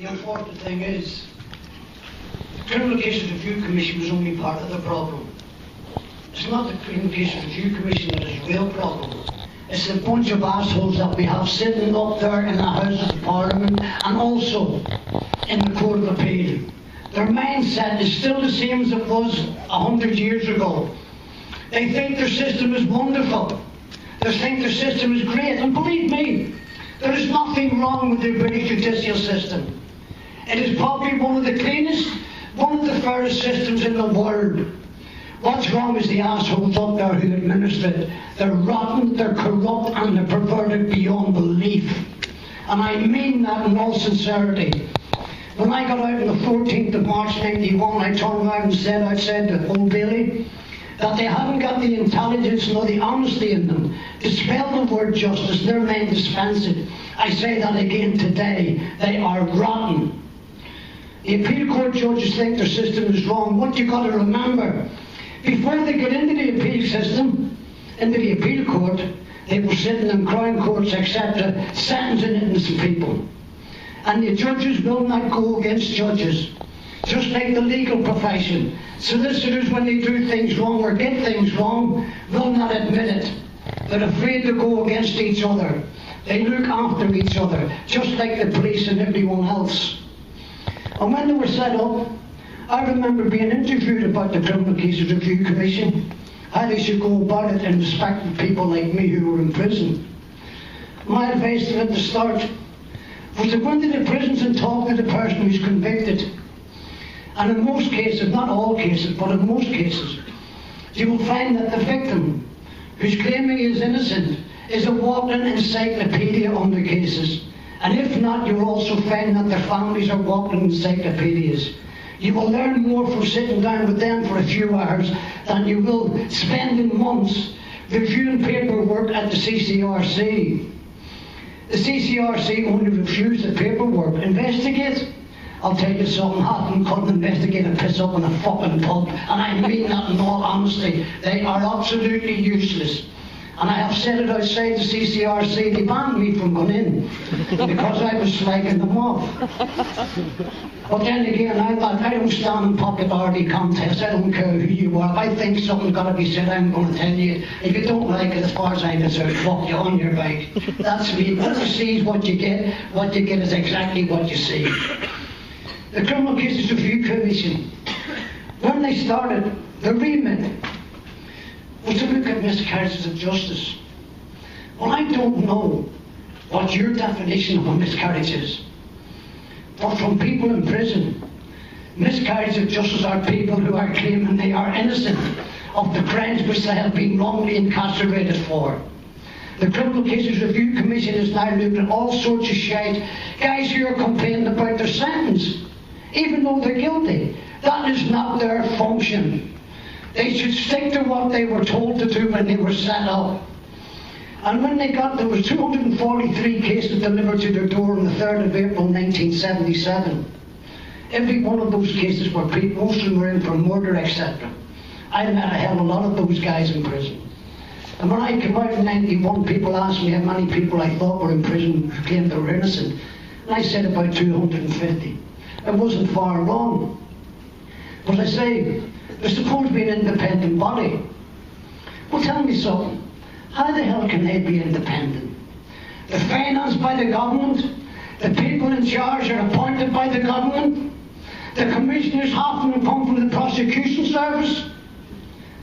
The unfortunate thing is, the Criminal Cases Review Commission was only part of the problem. It's not the Criminal Cases Review Commission that is the real problem. It's the bunch of assholes that we have sitting up there in the Houses of Parliament and also in the Court of Appeal. Their mindset is still the same as it was 100 years ago. They think their system is wonderful. They think their system is great. And believe me, there is nothing wrong with the British judicial system. It is probably one of the cleanest, one of the fairest systems in the world. What's wrong is the assholes up there who administer it. They're rotten, they're corrupt, and they're perverted beyond belief. And I mean that in all sincerity. When I got out on the 14th of March 91, I turned around and said outside the Old Bailey that they haven't got the intelligence nor the honesty in them to spell the word justice, never mind dispense it. I say that again today. They are rotten. The appeal court judges think their system is wrong. What you got to remember, before they get into the appeal system, into the appeal court, they were sitting in crown courts, etc., sentencing innocent people. And the judges will not go against judges. Just like the legal profession. Solicitors, when they do things wrong or get things wrong, will not admit it. They're afraid to go against each other. They look after each other, just like the police and everyone else. And when they were set up, I remember being interviewed about the Criminal Cases Review Commission, how they should go about it in respect of people like me who were in prison. My advice to them at the start was to go into the prisons and talk to the person who's convicted. And in most cases, not all cases, but in most cases, you will find that the victim, who's claiming he is innocent, is a walking encyclopedia on the cases. And if not, you'll also find that their families are walking encyclopedias. You will learn more from sitting down with them for a few hours than you will spending months reviewing paperwork at the CCRC. The CCRC only reviews the paperwork. Investigate? I'll tell you something, Hatton couldn't investigate a piss up in a fucking pub, and I mean that in all honesty. They are absolutely useless. And I have said it outside the CCRC, they banned me from going in because I was slagging them off. But then again, I thought, I don't stand in popularity contests, I don't care who you are. If I think something's got to be said, I'm going to tell you. If you don't like it, as far as I'm concerned, fuck you on your bike. That's me. What you see is what you get. What you get is exactly what you see. The Criminal Cases Review Commission, when they started, the remit was to look at miscarriages of justice. Well, I don't know what your definition of a miscarriage is, but from people in prison, miscarriages of justice are people who are claiming they are innocent of the crimes which they have been wrongly incarcerated for. The Criminal Cases Review Commission is now looking at all sorts of shite. Guys who are complaining about their sentence, even though they're guilty. That is not their function. They should stick to what they were told to do when they were set up. And when they got, there was 243 cases delivered to their door on the 3rd of April 1977. Every one of those cases were people, most of them were in for murder, etc. I met a hell of a lot of those guys in prison. And when I came out in 91, people asked me how many people I thought were in prison who claimed they were innocent. And I said about 250. It wasn't far wrong. But I say, they're supposed to be an independent body. Well, tell me something. How the hell can they be independent? They're financed by the government. The people in charge are appointed by the government. The commissioners, half of them come from the prosecution service.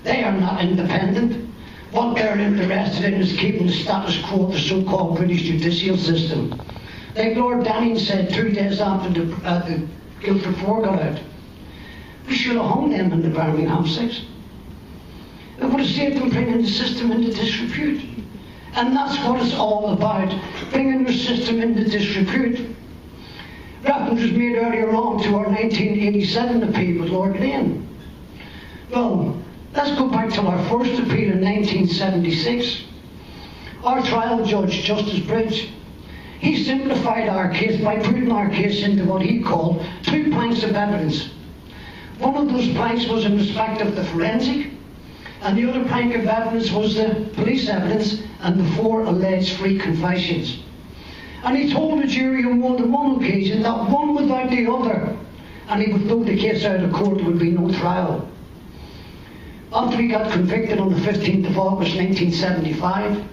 They are not independent. What they're interested in is keeping the status quo of the so-called British judicial system. Like Lord Danning said 2 days after the guilt report got out, we should have hung them in the Birmingham Six. It would have saved them bringing the system into disrepute. And that's what it's all about, bringing the system into disrepute. Reference was made earlier on to our 1987 appeal with Lord Lane. Well, let's go back to our first appeal in 1976. Our trial judge, Justice Bridge, he simplified our case by putting our case into what he called 2 planks of evidence. One of those planks was in respect of the forensic, and the other plank of evidence was the police evidence and the 4 alleged free confessions. And he told the jury on more than one occasion that one without the other, and he would throw the case out of court, there would be no trial. After he got convicted on the 15th of August 1975,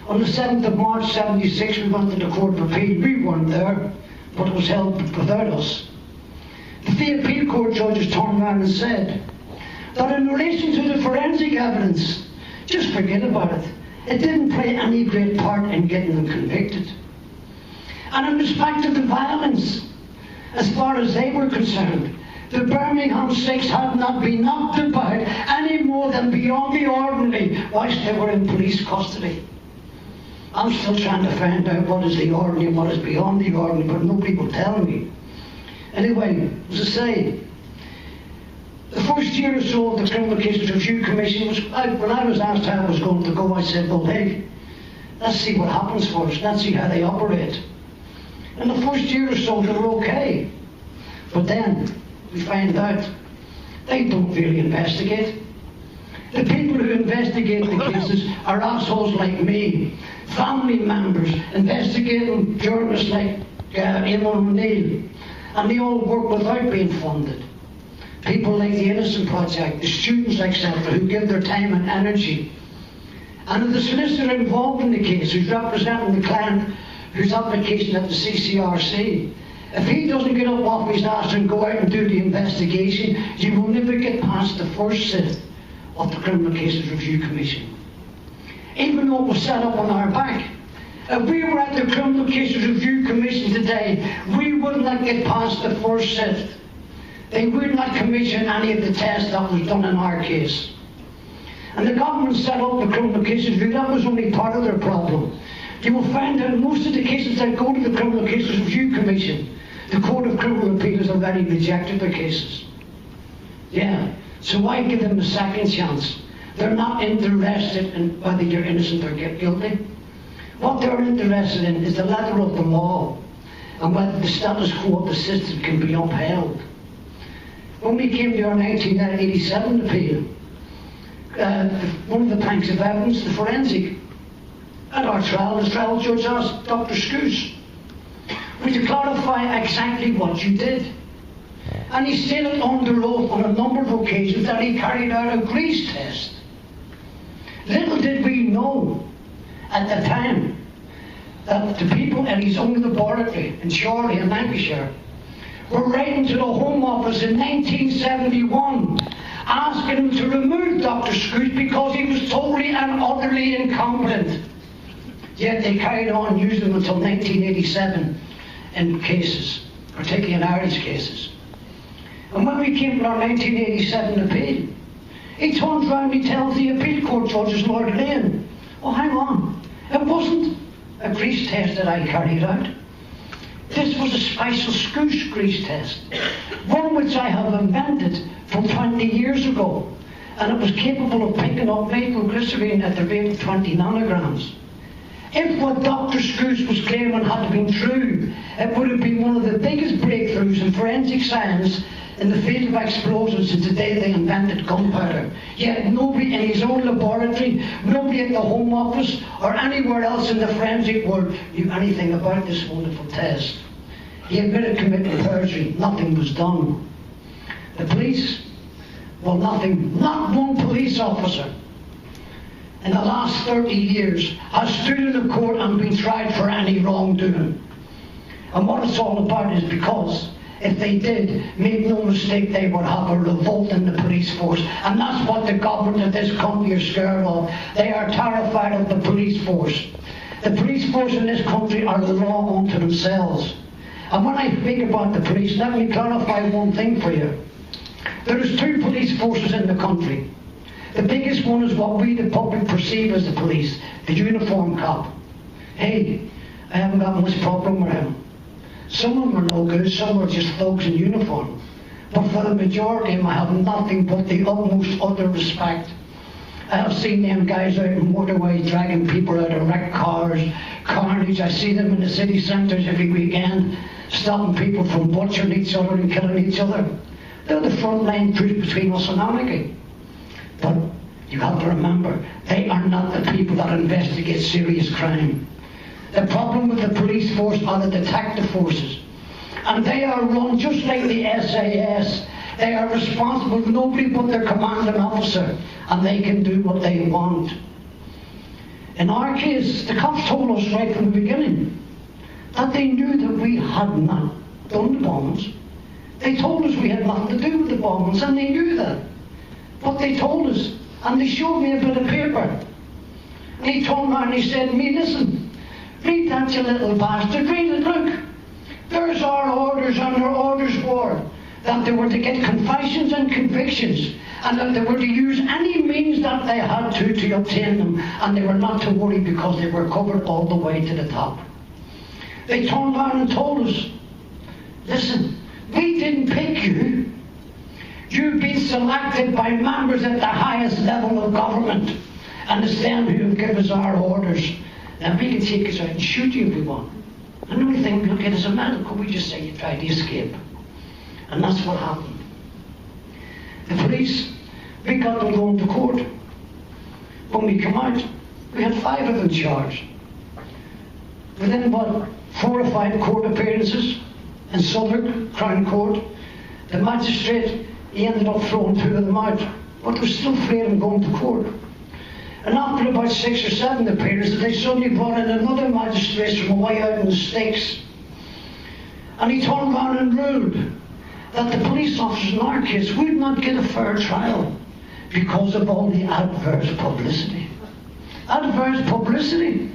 on the 7th of March 76 we went to the Court of Appeal. We weren't there, but it was held without us. The appeal court judges turned around and said that in relation to the forensic evidence, just forget about it. It didn't play any great part in getting them convicted. And in respect to the violence, as far as they were concerned, the Birmingham Six had not been knocked about any more than beyond the ordinary whilst they were in police custody. I'm still trying to find out what is the ordinary and what is beyond the ordinary, but nobody will tell me. Anyway, as I say, the first year or so of the Criminal Cases Review Commission was, when I was asked how I was going to go, I said, well, hey, let's see what happens first. Let's see how they operate. And the first year or so, they were okay. But then we find out they don't really investigate. The people who investigate the cases are assholes like me, family members, investigating journalists like Eamon O'Neill, and they all work without being funded. People like the Innocence Project, the students, etc., who give their time and energy. And the solicitor involved in the case, who's representing the client, whose application at the CCRC, if he doesn't get up off his ass and go out and do the investigation, you will never get past the first sit of the Criminal Cases Review Commission. Even though it was set up on our back. If we were at the Criminal Cases Review Commission today, we would not get past the first sit. They would not commission any of the tests that was done in our case. And the government set up the Criminal Cases Review. That was only part of their problem. You will find that most of the cases that go to the Criminal Cases Review Commission, the Court of Criminal Appeal has already rejected their cases. Yeah, so why give them a second chance? They're not interested in whether you're innocent or guilty. What they're interested in is the letter of the law and whether the status quo of the system can be upheld. When we came to our 1987 appeal, one of the planks of evidence, the forensic, at our trial, the trial judge asked Dr. Scouse, would you clarify exactly what you did? And he stated under oath on a number of occasions that he carried out a grease test. Little did we know at the time that the people in his own laboratory in Chorley in Lancashire were writing to the Home Office in 1971 asking him to remove Dr. Scouse because he was totally and utterly incompetent. Yet they carried on using him until 1987 in cases, particularly in Irish cases. And when we came to our 1987 appeal, he turns around and he tells the appeal court judges, Lord Lane, oh, hang on, it wasn't a grease test that I carried out. This was a special Scouse grease test, one which I have invented from 20 years ago, and it was capable of picking up nitroglycerine at the rate of 20 nanograms. If what Dr. Scouse was claiming had been true, it would have been one of the biggest breakthroughs in forensic science in the field of explosions since the day they invented gunpowder. Yet nobody in his own laboratory, nobody at the Home Office or anywhere else in the forensic world knew anything about this wonderful test. He admitted committing perjury. Nothing was done. The police, well, nothing, not one police officer in the last 30 years has stood in a court and been tried for any wrongdoing. And what it's all about is because if they did, make no mistake, they would have a revolt in the police force. And that's what the government of this country are scared of. They are terrified of the police force. The police force in this country are the law unto themselves. And when I speak about the police, let me clarify one thing for you. There is two police forces in the country. The biggest one is what we, the public, perceive as the police, the uniform cop. Hey, I haven't got much problem with him. Some of them are no good, some are just thugs in uniform. But for the majority of them, I have nothing but the utmost utter respect. I have seen them guys out in motorways dragging people out of wrecked cars, carnage. I see them in the city centres every weekend, stopping people from butchering each other and killing each other. They're the front line troops between us and anarchy. But you have to remember, they are not the people that investigate serious crime. The problem with the police force are the detective forces. And they are run just like the SAS. They are responsible for nobody but their commanding officer, and they can do what they want. In our case, the cops told us right from the beginning that they knew that we had not done the bombings. They told us we had nothing to do with the bombings, and they knew that. But they told us, and they showed me a bit of paper. And he turned around and he said to me, listen, read that, you little bastard, read it, look. There's our orders, and our orders were that they were to get confessions and convictions, and that they were to use any means that they had to obtain them, and they were not to worry because they were covered all the way to the top. They turned around and told us, listen, we didn't pick you. You've been selected by members at the highest level of government, and it's them who give us our orders. And we can take us out and shoot you if we want. And we think, look, it is a medical, we just say you tried to escape. And that's what happened. The police, we got them going to court. When we come out, we had 5 of them charged. Within about 4 or 5 court appearances in Southwark Crown Court, the magistrate, he ended up throwing 2 of them out, but there was still 3 of them going to court. And after about 6 or 7 appearances, they suddenly brought in another magistrate from away out in the sticks. And he turned around and ruled that the police officers in our case would not get a fair trial because of all the adverse publicity. Adverse publicity.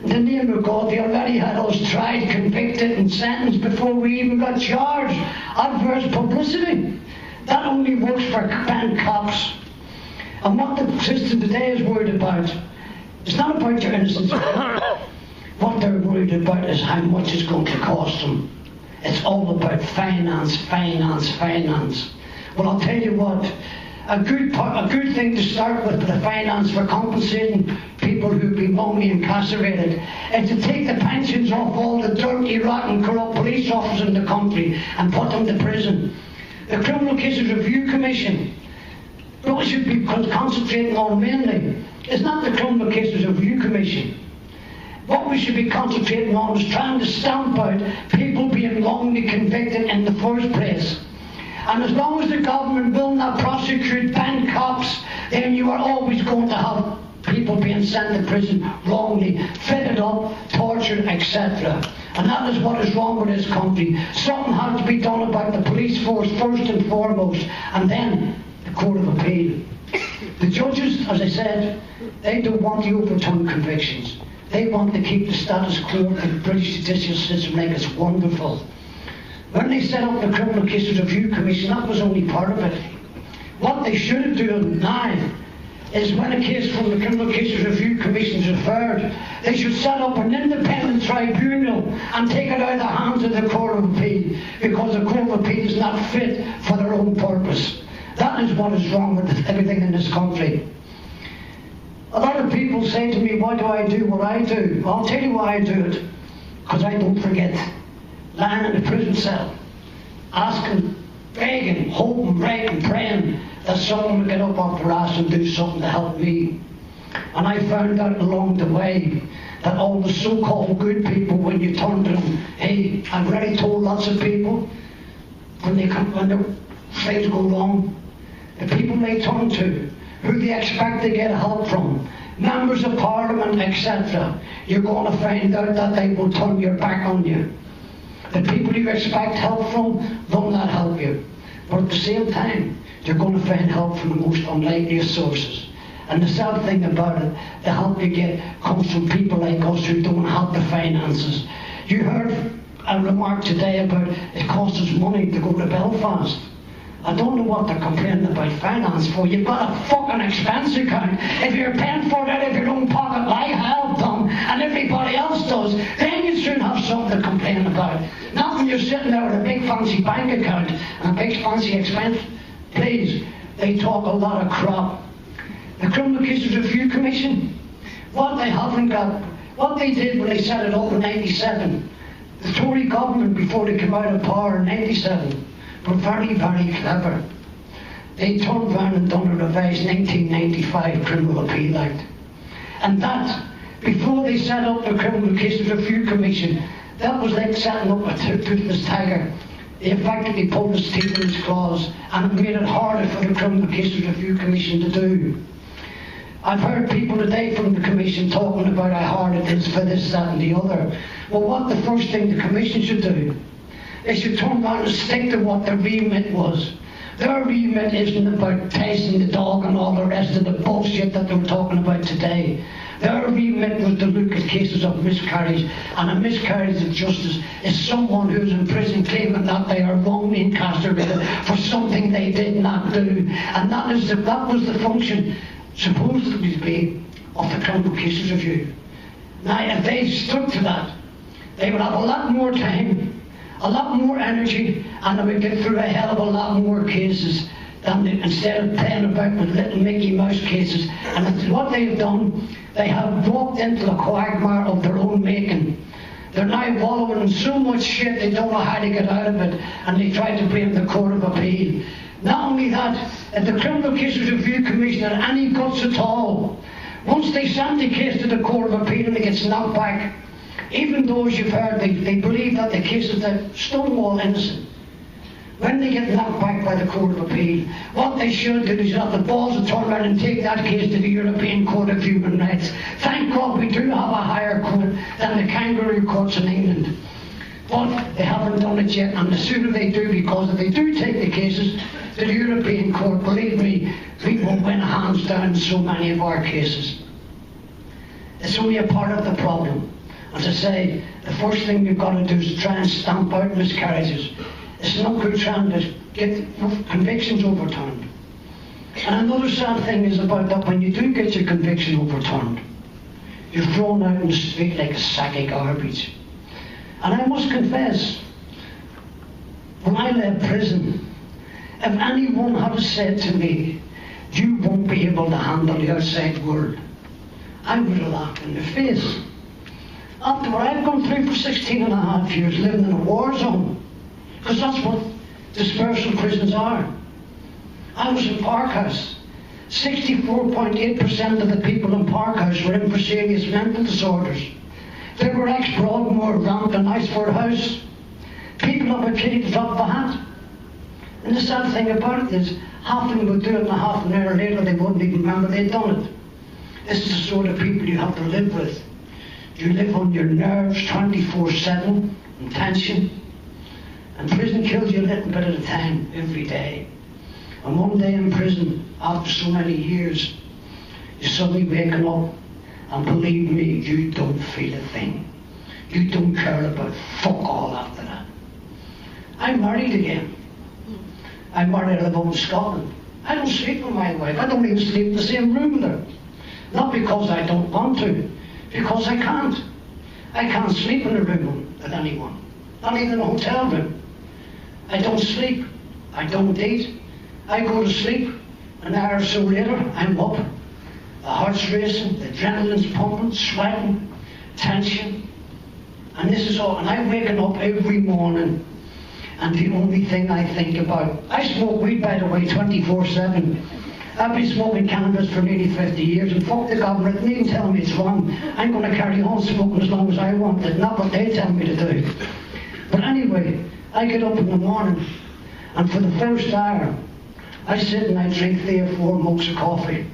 In the name of God, they already had us tried, convicted and sentenced before we even got charged. Adverse publicity. That only works for bad cops. And what the system today is worried about, it's not about your innocence. What they're worried about is how much it's going to cost them. It's all about finance, finance, finance. Well, I'll tell you what, a good thing to start with the finance for compensating people who've been wrongly incarcerated is to take the pensions off all the dirty, rotten, corrupt police officers in the country and put them to prison. The Criminal Cases Review Commission, what we should be concentrating on mainly is not the Criminal Cases Review Commission. What we should be concentrating on is trying to stamp out people being wrongly convicted in the first place. And as long as the government will not prosecute bad cops, then you are always going to have people being sent to prison wrongly, fitted up, tortured, etc. And that is what is wrong with this country. Something has to be done about the police force first and foremost, and then the Court of Appeal. The judges, as I said, they don't want to overturn convictions. They want to keep the status quo of the British judicial system like it's wonderful. When they set up the Criminal Cases Review Commission, that was only part of it. What they should have done now is when a case from the Criminal Cases Review Commission is referred, they should set up an independent tribunal and take it out of the hands of the Court of Appeal, because the Court of Appeal is not fit for their own purpose. That is what is wrong with everything in this country. A lot of people say to me, why do I do what I do? Well, I'll tell you why I do it. Because I don't forget. Lying in a prison cell, asking, begging, hoping, begging, praying that someone would get up off their ass and do something to help me. And I found out along the way that all the so-called good people, when you turn to them, hey, I've already told lots of people, when the things go wrong, the people they turn to, who they expect to get help from, members of parliament, etc., you're going to find out that they will turn your back on you. The people you expect help from will not help you. But at the same time, you're going to find help from the most unlikeliest sources. And the sad thing about it, the help you get comes from people like us who don't have the finances. You heard a remark today about it costs us money to go to Belfast. I don't know what they're complaining about finance for. You've got a fucking expense account. If you're paying for it out of your own pocket, like I have done, and everybody else does, then you should have something to complain about. Not when you're sitting there with a big fancy bank account and a big fancy expense. Please, they talk a lot of crap. The Criminal Cases Review Commission, what they haven't got, what they did when they set it up in 97, the Tory government before they came out of power in 97, were very, very clever. They turned around and done a revised 1995 Criminal Appeal Act. And that, Before they set up the Criminal Cases Review Commission, that was like setting up a toothless tiger. They effectively pulled his teeth in his claws, and it made it harder for the Criminal Cases Review Commission to do. I've heard people today from the Commission talking about how hard it is for this, that and the other. Well, what the first thing the Commission should do, they should turn around and stick to what their remit was. Their remit isn't about tasting the dog and all the rest of the bullshit that they were talking about today. Their remit was to look at cases of miscarriage, and a miscarriage of justice is someone who's in prison claiming that they are wrongly incarcerated for something they did not do. And that was the function, supposedly, of the Criminal Cases Review. Now, if they stuck to that, they would have a lot more time, a lot more energy, and they would get through a hell of a lot more cases than instead of playing about with little Mickey Mouse cases. And what they've done, they have walked into the quagmire of their own making. They're now wallowing in so much shit they don't know how to get out of it, and they try to blame the Court of Appeal. Not only that, if the Criminal Cases Review Commission had any guts at all, once they send the case to the Court of Appeal and it gets knocked back, even though, as you've heard, they believe that the case is stonewall innocent. When they get knocked back by the Court of Appeal, what they should do is have the balls to turn around and take that case to the European Court of Human Rights. Thank God we do have a higher court than the kangaroo courts in England. But they haven't done it yet, and the sooner they do, because if they do take the cases to the European Court, believe me, we will win hands down so many of our cases. It's only a part of the problem. As I say, the first thing we've got to do is try and stamp out miscarriages. It's not good trying to get convictions overturned. And another sad thing is about that when you do get your conviction overturned, you're thrown out in the street like a sack of garbage. And I must confess, when I left prison, if anyone had said to me, you won't be able to handle the outside world, I would have laughed in their face. After what I've gone through for 16 and a half years living in a war zone, because that's what dispersal prisons are. I was in Parkhouse. 64.8% of the people in Parkhouse were in for serious mental disorders. They were ex-Broadmoor, Rampton, Iceford House. People that were treated to drop of a hat. And the sad thing about it is, half of them would do it and a half an hour later they wouldn't even remember they'd done it. This is the sort of people you have to live with. You live on your nerves 24/7 in tension. And prison kills you a little bit at a time, every day. And one day in prison, after so many years, you're suddenly waking up, and believe me, you don't feel a thing. You don't care about fuck all after that. I'm married again. I'm married, I live up in Scotland. I don't sleep with my wife. I don't even sleep in the same room with her. Not because I don't want to, because I can't. I can't sleep in a room with anyone, not even a hotel room. I don't sleep. I don't eat. I go to sleep. An hour or so later, I'm up. The heart's racing, the adrenaline's pumping, sweating, tension. And this is all. And I'm waking up every morning, and the only thing I think about, I smoke weed, by the way, 24/7. I've been smoking cannabis for nearly 50 years, and fuck the government, and even telling me it's wrong. I'm going to carry on smoking as long as I want it, not what they tell me to do. But anyway, I get up in the morning, and for the first hour, I sit and I drink 3 or 4 mugs of coffee,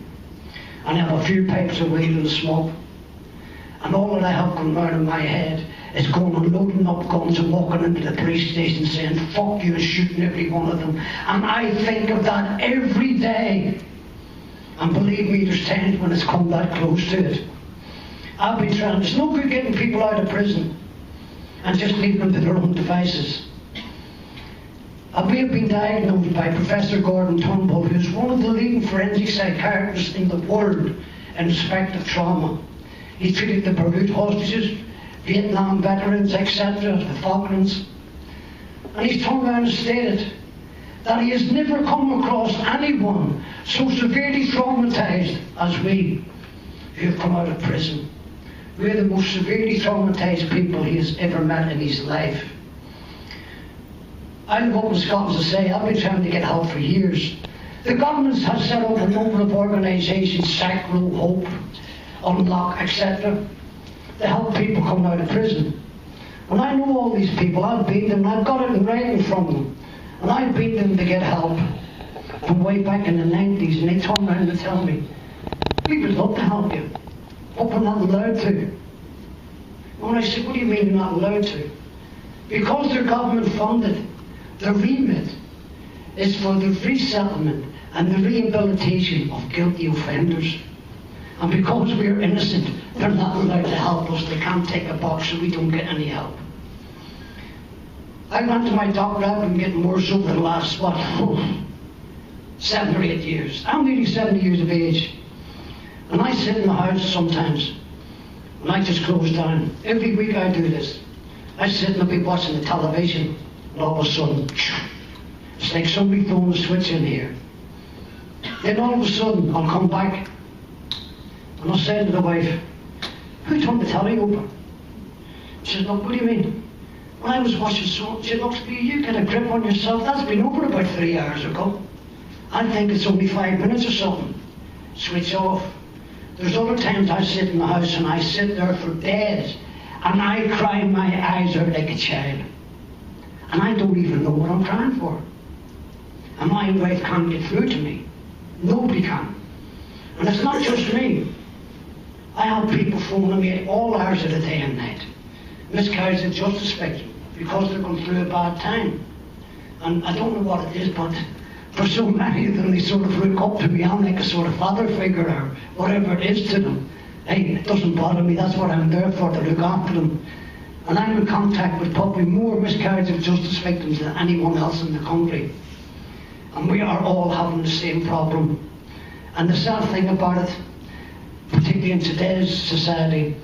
and I have a few pipes of weed and smoke. And all that I have going round in my head is going and loading up guns and walking into the police station saying, fuck you, and shooting every one of them. And I think of that every day. And believe me, there's times when it's come that close to it. I've been trying, it's no good getting people out of prison and just leaving them to their own devices. We have been diagnosed by Professor Gordon Turnbull, who's one of the leading forensic psychiatrists in the world in respect of trauma. He treated the Beirut hostages, Vietnam veterans, etc., the Falklands. And he's turned around and stated that he has never come across anyone so severely traumatized as we who have come out of prison. We're the most severely traumatized people he has ever met in his life. I live up in Scotland, as I say, I've been trying to get help for years. The government has set up a number of organisations, Sacro, Hope, Unlock, etc. to help people coming out of prison. And I know all these people, I've beat them, I've got it in writing from them. And I beat them to get help from way back in the 90s, and they turn around and tell me, we would love to help you, but we're not allowed to. And when I said, what do you mean you're not allowed to? Because they're government funded, their remit is for the resettlement and the rehabilitation of guilty offenders. And because we're innocent, they're not allowed to help us. They can't take a box, so we don't get any help. I went to my doctor, I've been getting worse over the last, 7 or 8 years. I'm nearly 70 years of age. And I sit in the house sometimes, and I just close down. Every week I do this. I sit and I'll be watching the television, and all of a sudden, it's like somebody throwing a switch in here. Then all of a sudden, I'll come back, and I'll say to the wife, who turned the telly over? She says, look, what do you mean? When I was watching so, she looks, you get a grip on yourself, that's been over about 3 hours ago. I think it's only 5 minutes or something. Switch off. There's other times I sit in the house and I sit there for days and I cry my eyes out like a child. And I don't even know what I'm crying for. And my wife can't get through to me. Nobody can. And it's not just me. I have people phoning me at all hours of the day and night. Miscarriage of justice victims because they're going through a bad time. And I don't know what it is, but for so many of them, they sort of look up to me. I'm like a sort of father figure or whatever it is to them. Hey, it doesn't bother me. That's what I'm there for, to look after them. And I'm in contact with probably more miscarriage of justice victims than anyone else in the country. And we are all having the same problem. And the sad thing about it, particularly in today's society,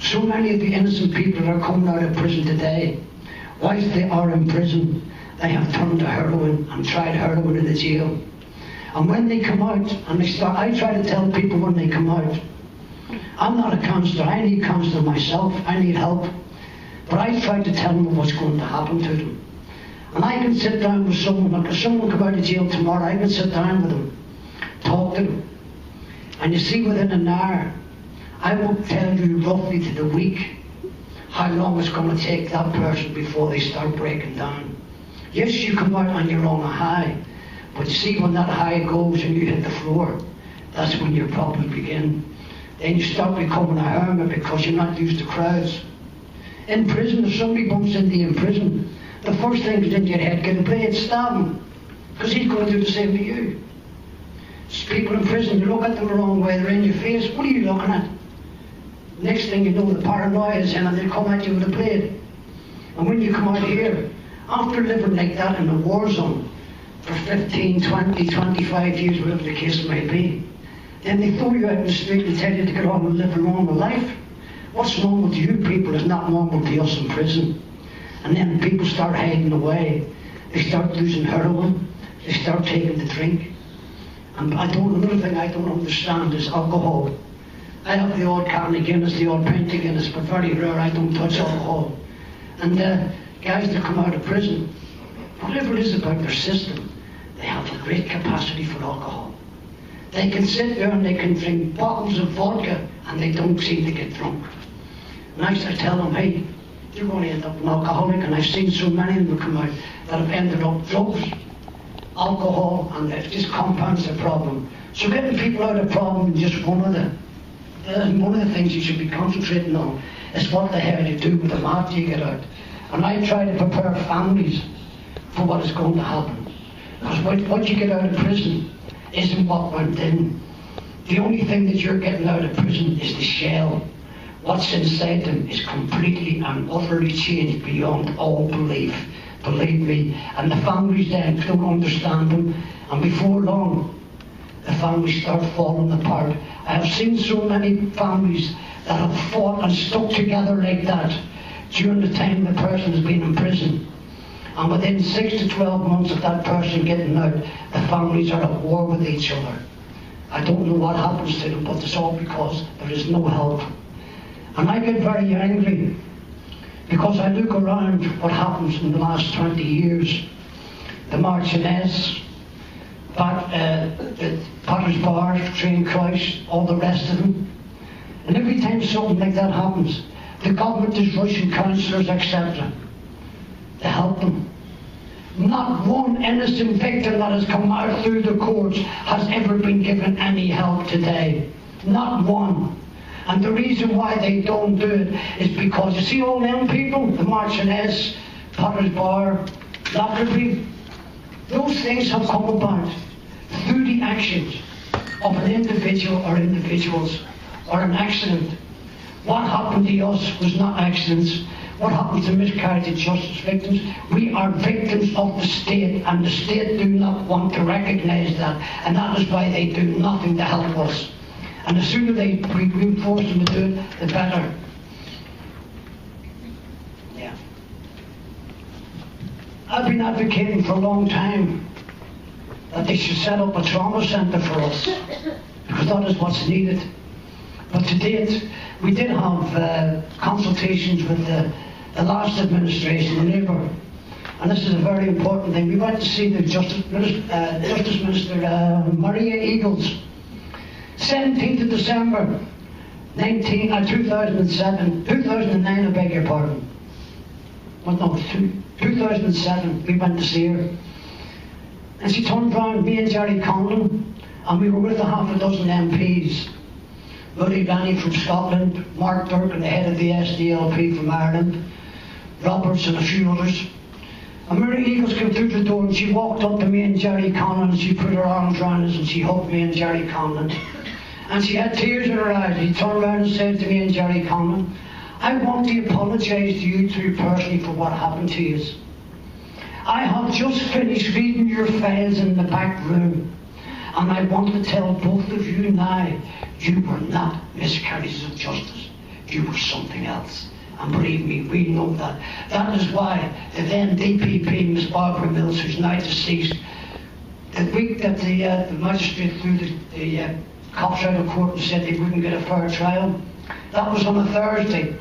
so many of the innocent people that are coming out of prison today, whilst they are in prison, they have turned to heroin and tried heroin in the jail. And when they come out, and they start, I try to tell people when they come out, I'm not a counsellor, I need counselling myself, I need help. But I try to tell them what's going to happen to them. And I can sit down with someone, like if someone come out of jail tomorrow, I can sit down with them, talk to them. And you see, within an hour, I will tell you roughly to the week how long it's going to take that person before they start breaking down. Yes, you come out and you're on a high, but you see, when that high goes and you hit the floor, that's when your problem begins. Then you start becoming a hermit because you're not used to crowds. In prison, if somebody bumps into you in prison, the first thing that's in your head, get a blade, stab him, because he's going to do the same to you. It's people in prison, you look at them the wrong way, they're in your face, what are you looking at? Next thing you know, the paranoia is in and they come at you with a blade. And when you come out here, after living like that in a war zone for 15, 20, 25 years, whatever the case may be, then they throw you out in the street and tell you to get on and live a normal life. What's normal to you people is not normal to us in prison. And then people start hiding away. They start using heroin. They start taking the drink. And another thing I don't understand is alcohol. I have the odd can of Guinness, the odd pint of Guinness, but very rare I don't touch alcohol. And guys that come out of prison, whatever it is about their system, they have a great capacity for alcohol. They can sit there and they can drink bottles of vodka and they don't seem to get drunk. And I tell them, hey, you're going to end up an alcoholic, and I've seen so many of them come out that have ended up drugs, alcohol, and it just compounds the problem. So getting people out of problem is just one of the things you should be concentrating on is what the hell you do with them after you get out. And I try to prepare families for what is going to happen. Because what you get out of prison isn't what went in. The only thing that you're getting out of prison is the shell. What's inside them is completely and utterly changed beyond all belief. Believe me. And the families then don't understand them. And before long, the families start falling apart. I have seen so many families that have fought and stuck together like that during the time the person has been in prison. And within 6 to 12 months of that person getting out, the families are at war with each other. I don't know what happens to them, but it's all because there is no help. And I get very angry because I look around what happens in the last 20 years. The Martinez, the Potter's Bar, Train Christ, all the rest of them. And every time something like that happens, The government is rushing counsellors, etc., to help them. Not one innocent victim that has come out through the courts has ever been given any help today. Not one. And the reason why they don't do it is because, you see all them people, the Martinez, Potter's Bar, Lockerbie, those things have come about through the actions of an individual or individuals or an accident. What happened to us was not accidents. What happened to miscarriage of justice victims? We are victims of the state, and the state do not want to recognise that, and that is why they do nothing to help us. And the sooner we force them to do it, the better. Yeah. I've been advocating for a long time that they should set up a trauma centre for us, because that is what's needed. But to date, we did have consultations with the last administration, the Labour, and this is a very important thing. We went to see the Justice Minister, Maria Eagles, 17th of December 2009, I beg your pardon. Well, no, 2007, we went to see her. And she turned around, me and Jerry Conlon, and we were with a half a dozen MPs. Willie Lanny from Scotland, Mark Durkin, the head of the SDLP from Ireland, Roberts and a few others. And Mary Eagles came through the door and she walked up to me and Jerry Conlon and she put her arms around us and she hugged me and Jerry Conlon. And she had tears in her eyes. He turned around and said to me and Jerry Conlon, I want to apologise to you two personally for what happened to you. I have just finished reading your files in the back room. And I want to tell both of you now, you were not miscarriages of justice. You were something else. And believe me, we know that. That is why the then DPP, Miss Barbara Mills, who's now deceased, the week that the magistrate threw the cops out of court and said they wouldn't get a fair trial, that was on a Thursday.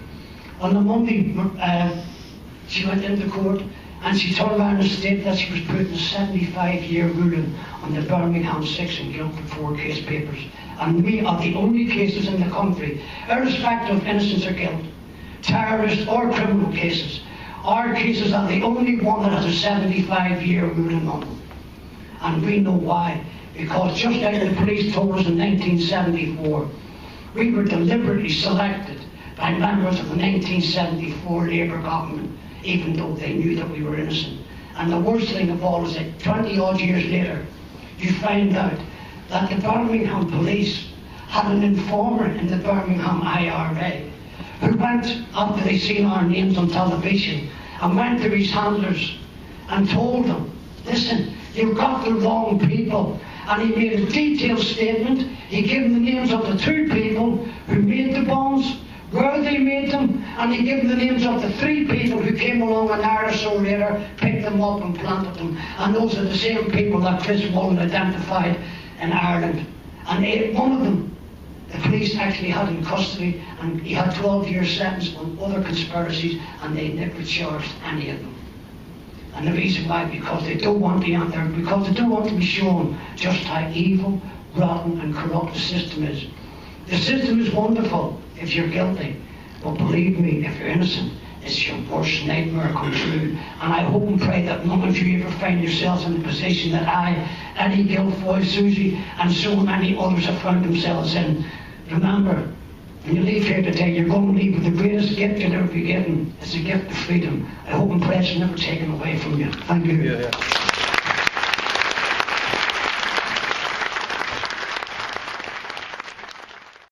On the Monday, she went into court and she turned around and stated that she was putting a 75-year ruling on the Birmingham Six and guilt for 4 case papers. And we are the only cases in the country, irrespective of innocence or guilt, terrorist or criminal cases, our cases are the only one that has a 75-year ruling on them. And we know why. Because just like the police told us in 1974, we were deliberately selected by members of the 1974 Labour government, even though they knew that we were innocent. And the worst thing of all is that 20 odd years later, you find out that the Birmingham police had an informer in the Birmingham IRA who went, after they seen our names on television, and went to his handlers and told them, listen, you've got the wrong people. And he made a detailed statement. He gave them the names of the 2 people who made the bombs, where they made them, and he gave them the names of the 3 people who came along an hour or so later, picked them up and planted them. And those are the same people that Chris Mullen identified in Ireland. And one of them, the police actually had in custody, and he had 12 years sentence on other conspiracies, and they never charged any of them. And the reason why, because they don't want the answer, because they don't want to be shown just how evil, rotten and corrupt the system is. The system is wonderful if you're guilty, but believe me, if you're innocent, it's your worst nightmare come true. And I hope and pray that none of you ever find yourselves in the position that I, Eddie Guilfoyle, Susie and so many others have found themselves in. Remember, when you leave here today, you're going to leave with the greatest gift you'll ever be given. It's a gift of freedom. I hope and pray it's never taken away from you. Thank you. Yeah.